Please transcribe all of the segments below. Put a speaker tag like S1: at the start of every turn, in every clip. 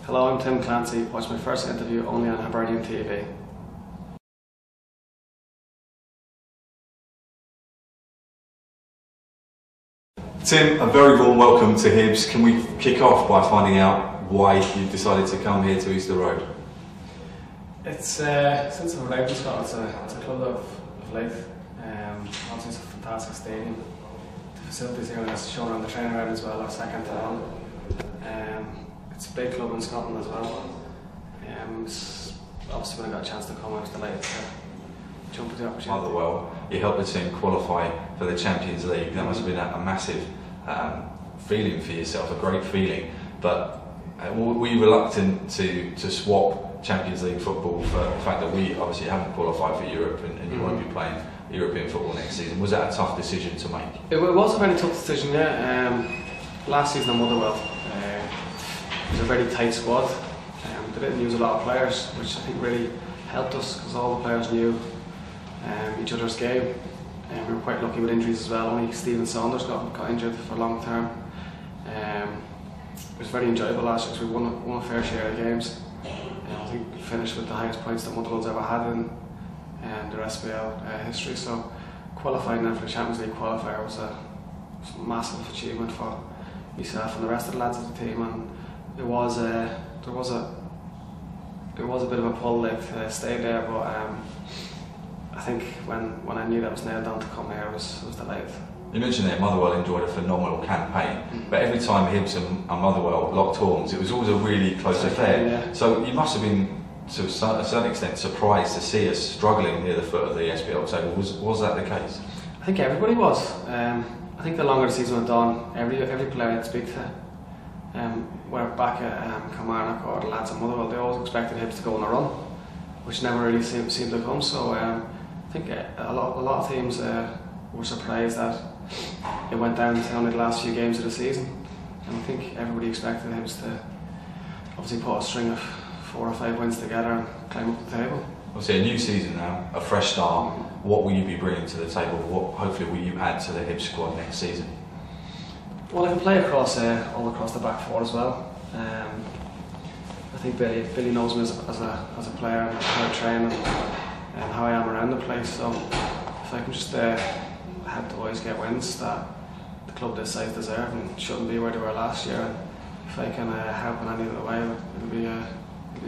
S1: Hello, I'm Tim Clancy. Watch my first interview only on Hibernian TV.
S2: Tim, a very warm welcome to Hibs. Can we kick off by finding out why you decided to come here to Easter Road?
S1: It's since I've arrived in Scotland, it's a club of late. Obviously it's a fantastic stadium. The facilities here, as shown on the training ground as well, are second to none. It's a big club in Scotland as well. Obviously when I got a chance to come, I was delighted to jump at the opportunity.
S2: Motherwell, you helped the team qualify for the Champions League. That must have been a massive feeling for yourself, a great feeling. But were you reluctant to swap Champions League football for the fact that we obviously haven't qualified for Europe and you won't be playing European football next season? Was that a tough decision to make?
S1: It was a very tough decision, yeah. Last season at Motherwell, it was a very tight squad. They didn't use a lot of players, which I think really helped us because all the players knew each other's game. We were quite lucky with injuries as well. Only Stephen Saunders got injured for long term. It was very enjoyable last year because we won a fair share of games. I think we finished with the highest points that Motherwell's ever had in their SPL history. So qualifying then for the Champions League qualifier was a massive achievement for myself and the rest of the lads of the team. And there was a bit of a pull to stay there, but I think when I knew that was nailed down to come here, I was delighted.
S2: You mentioned that Motherwell enjoyed a phenomenal campaign, but every time Hibs and Motherwell locked horns, it was always a really close affair. Yeah. So you must have been, to a certain extent, surprised to see us struggling near the foot of the SPL table. Was that the case?
S1: I think everybody was. I think the longer the season went on, every player I'd speak to, we're back at Kilmarnock or the lads at Motherwell, they always expected Hibs to go on a run, which never really seemed to come. So I think a lot of teams were surprised that it went down to only the last few games of the season, and I think everybody expected Hibs to obviously put a string of 4 or 5 wins together and climb up the table.
S2: Obviously a new season now, a fresh start. What will you be bringing to the table? What hopefully will you add to the Hibs squad next season?
S1: Well, I can play all across the back four as well. I think Billy knows me as a player and how I train and how I am around the place. So if I can just help the boys get wins that the club this size deserve and shouldn't be where they were last year, and if I can help in any other way, it'll be a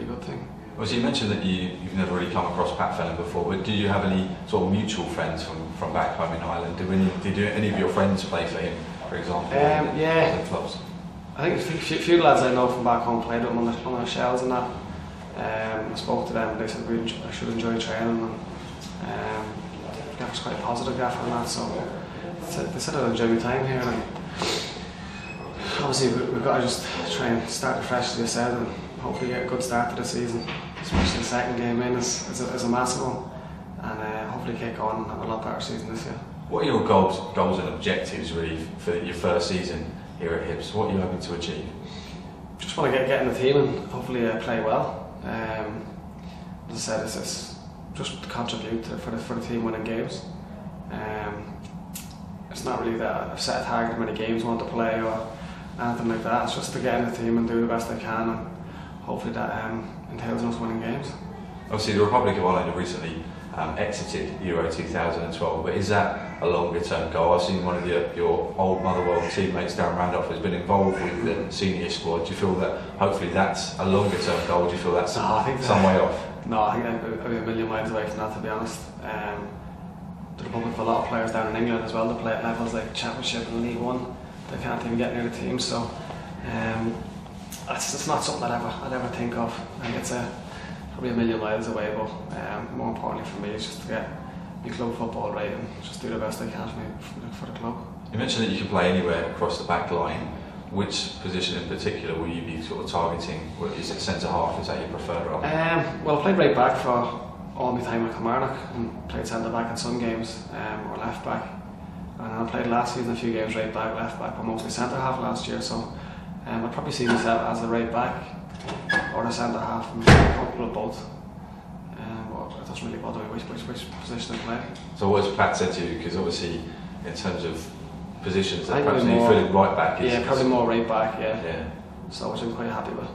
S1: good thing.
S2: Well, so you mentioned that you've never really come across Pat Fenlon before, but do you have any sort of mutual friends from back home in Ireland? Did any of your friends play for him, for example?
S1: Yeah.
S2: The clubs?
S1: I think a few lads I know from back home played with him on the shells and that. I spoke to them and they said I should enjoy training, and that was quite a positive gaffer on that, so they said I'd enjoy my time here. And obviously we've got to just try and start fresh, as you said, and hopefully get a good start to the season, especially the second game in is a massive one, and hopefully kick on and have a lot better season this year.
S2: What are your goals and objectives really for your first season here at Hibs? What are you hoping to achieve?
S1: Just want to get in the team and hopefully play well. As I said, it's just to contribute for the team winning games. It's not really that I've set a target how many games I want to play or anything like that. It's just to get in the team and do the best I can, and hopefully that entails us winning games.
S2: Obviously the Republic of Ireland have recently exited Euro 2012, but is that a longer term goal? I've seen one of your old Motherwell teammates, Darren Randolph, has been involved with the senior squad. Do you feel that hopefully that's a longer term goal? Do you feel that's some way off?
S1: No, I think I'd be a million miles away from that, to be honest. The Republic have a lot of players down in England as well to play at levels like Championship and League One. They can't even get near the team, so it's not something I'd ever think of. I think it's probably a million miles away, but more importantly for me is just to get my club football right and just do the best I can for the club.
S2: You mentioned that you can play anywhere across the back line. Which position in particular will you be sort of targeting? Is it centre half? Is that your preferred role?
S1: Well, I played right back for all my time at Kilmarnock and played centre back in some games, or left back. And I played last season a few games right back, left back, but mostly centre half last year. So I'd probably see myself as a right back or a centre half. I'm comfortable with both. But it doesn't really bother me which position I play.
S2: So what has Pat said to you? Because obviously, in terms of positions, that perhaps you feel right back.
S1: Probably more right back. Yeah. So which I'm quite happy with.